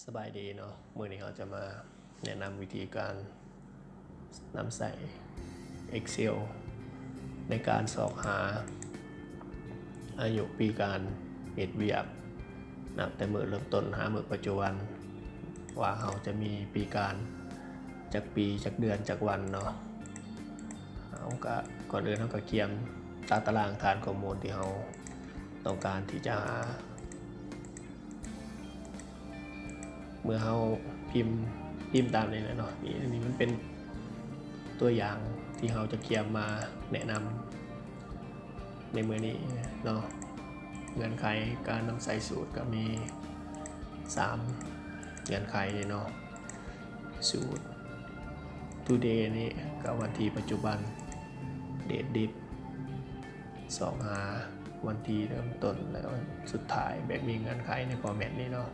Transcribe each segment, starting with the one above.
สบายดีเนาะมื้อนี้เราจะมาแนะนำวิธีการนำใส่ Excel ในการสอกหาอายุปีการเฮ็ดเวียกนับแต่มื้อเริ่มต้นหามื้อปัจจุบันว่าเราจะมีปีการจากปีจากเดือนจากวันเนาะเราก็ก่อนอื่นเราก็เขียนตารางฐานข้อมูลที่เราต้องการที่จะหาเมื่อเราพิมพ์ตามนี้นะเนาะนี่มันเป็นตัวอย่างที่เราจะเขียนมาแนะนำในมื้อนี้เนาะเงื่อนไขการนำใส่สูตรก็มี3เงื่อนไขนี่เนาะสูตร today นี่ก็วันที่ปัจจุบัน date div 2หาวันที่เริ่มต้นแล้วสุดท้ายแบบมีเงื่อนไขในฟอร์แมตนี้เนาะ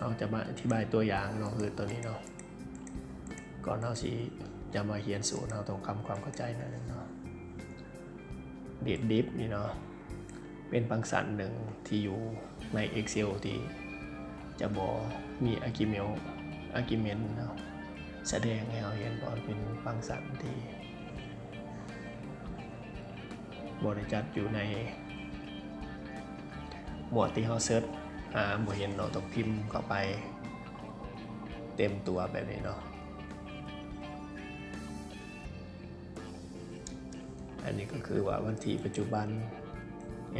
เราจะมาอธิบายตัวอย่างเนาะคือตัวนี้เนาะก่อนเราสิจะมาเขียนสูตรเราต้องทำความเข้าใจหน่อยนึงเนาะ date div นี่เนาะเป็นฟังก์ชันหนึ่งที่อยู่ใน Excel ที่จะบอกมี argument เนาะแสดงให้เราเห็นว่าเป็นฟังก์ชันที่บริจัดอยู่ในหมวดที่เราเซิร์ชบ่เห็นเนาะต้องพิมพ์เข้าไปเต็มตัวแบบนี้เนาะอันนี้ก็คือว่าวันที่ปัจจุบัน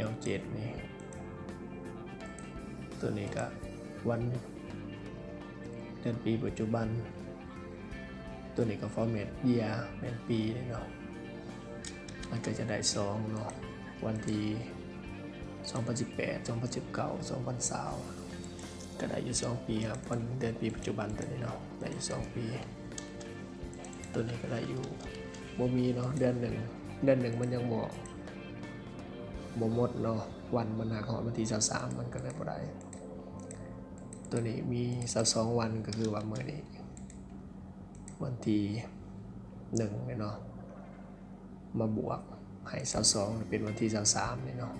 L7 นี่ตัวนี้ก็วันเดือนปีปัจจุบันตัวนี้ก็ format year เป็นปีนี่เนาะมันก็จะได้2เนาะวันที่2018 2019 2020ก็ได้อยู่2ปีครับวันเดือนปีปัจจุบันตัวนี้เนาะได้อยู่2ปีตัวนี้ก็ได้อยู่บ่มีเนาะเดือนหนึ่งมันยังบ่หมดเนาะวันมันหาของวันที่23มันก็เลยบ่ได้ตัวนี้มี22วันก็คือว่ามื้อนี้วันที่1เนาะมาบวกให้22เป็นวันที่23นี่เนาะ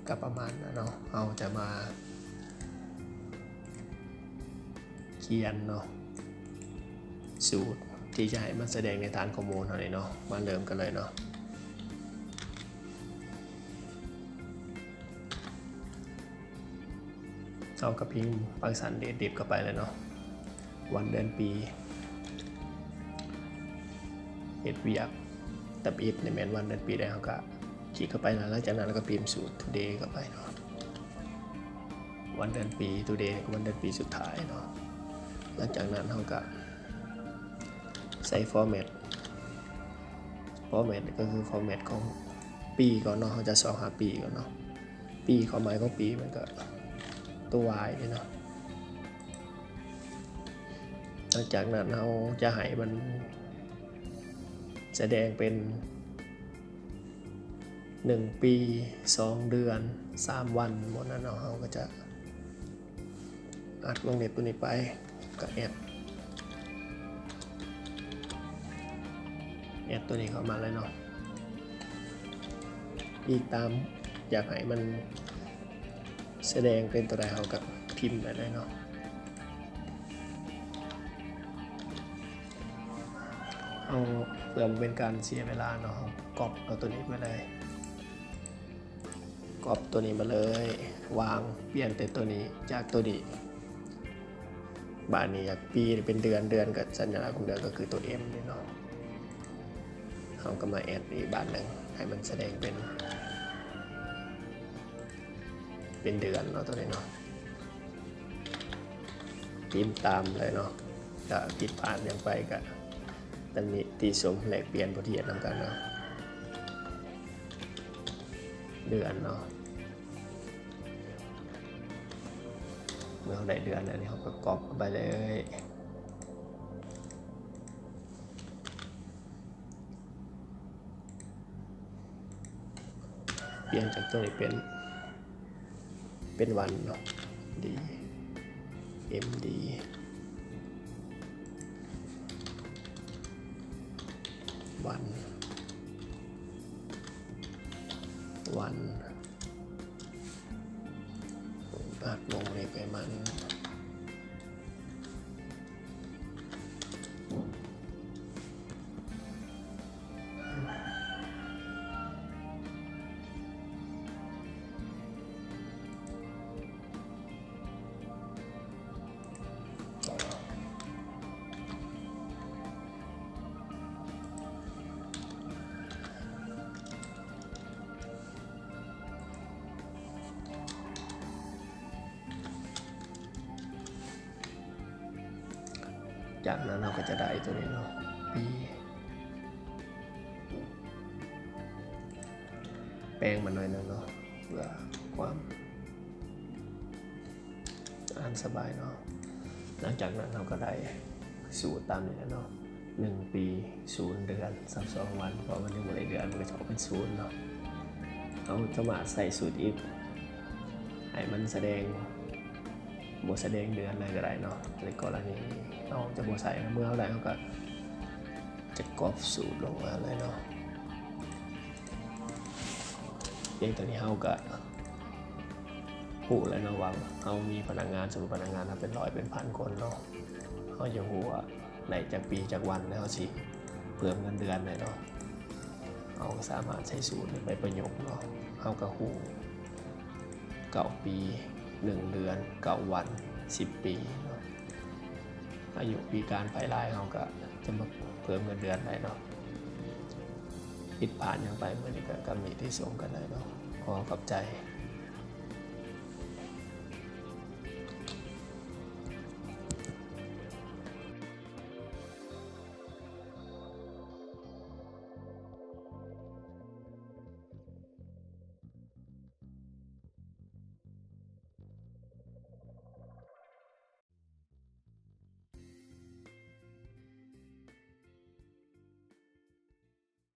ก็ประมาณนั้นเนาะเราจะมาเขียนเนาะสูตรที่จะให้มันแสดงในฐานข้อมูลเท่านี้เนาะมาเริ่มกันเลยเนาะเราก็พิมพ์ฟังก์ชันเดทดิฟเข้าไปเลยเนาะวันเดือนปีเฮ็ดเวียกตับอิดในแมนวันเดือนปีได้เราก็คลิกเข้าไปแล้วหลังจากนั้นเราก็พิมพ์สูตร today เข้าไปเนาะวันเดือนปี today วันเดือนปีสุดท้ายเนาะหลังจากนั้นเราก็ใส่ format ก็คือ format ของปีก่อนเนาะเราจะสอบหาปีก่อนเนาะปีความหมายของปีมันก็ตัว y นี่เนาะหลังจากนั้นเราจะให้มันแสดงเป็น1ปี2เดือน3วันหมดนั้นเนาะเราก็จะอัดวงเล็บตัวนี้ไปก็แอดตัวนี้เข้ามาเลยเนาะอีกตามอยากให้มันแสดงเป็นตัวใดเราก็พิมพ์ไปเลยเนาะเอาเพื่อเป็นการเสียเวลาเนาะก๊อปเอาตัวนี้ไปเลยก๊อปตัวนี้มาเลยวางเปลี่ยนแต่ตัวนี้จากตัวนี้บานนี้อยากปีเป็นเดือนกับสัญลักษณ์ของเดือนก็คือตัว M นี่เนาะเราก็มาแอดอีกบานหนึ่งให้มันแสดงเป็นเดือนเนาะตัวนี้เนาะพิมพ์ตามเลยเนาะจะผิดพลาดอย่างไปก็ตำหนิตีสมแหลกเปลี่ยนบทเรียนนำกันเนาะเดือนเนาะเมื่อเขาได้เดือนอันนี้เขาก็ก๊อปไปเลยเปลี่ยนจากตัวนี้เป็นวันเนาะD MDวันไป อัดลงนี่ไปมันจากนั้นเราก็จะได้ตัวนี้เนาะปีแปลงมันหน่อยนึงเนาะเพื่อความอ่านสบายเนาะหลังจากนั้นเราก็ได้สูตรตามนี้เนาะ1 ปี0 เดือน32 วันเพราะมันยังไม่ได้เดือนมันก็จะออกเป็น0เนาะเอาจะมาใส่สูตรอีกให้มันแสดงโบแสดงเดือนอะไรก็ได้เนาะในกรณีเราจะโบใส่เมื่อไรเราก็จะกรอบสูตรลงมาเลยเนาะอย่างตัวนี้เราก็หูแล้วเนาะว่าเรามีพนักงานสมมติพนักงานเราเป็น100เป็น1,000 คนเนาะเราจะหูว่าในจากปีจากวันแล้วสิเพิ่มเงินเดือนเลยเนาะเราสามารถใช้สูตรไปประยุกต์เนาะเราก็หู9 ปี1 เดือน9 วัน10 ปีเนาะอายุปีการไปลายเราก็จะมาเพิ่มเงินเดือนได้เนาะผิดผ่านยังไปเมื่อนี้ก็มีที่ส่งกันได้เนาะขอขอบใจ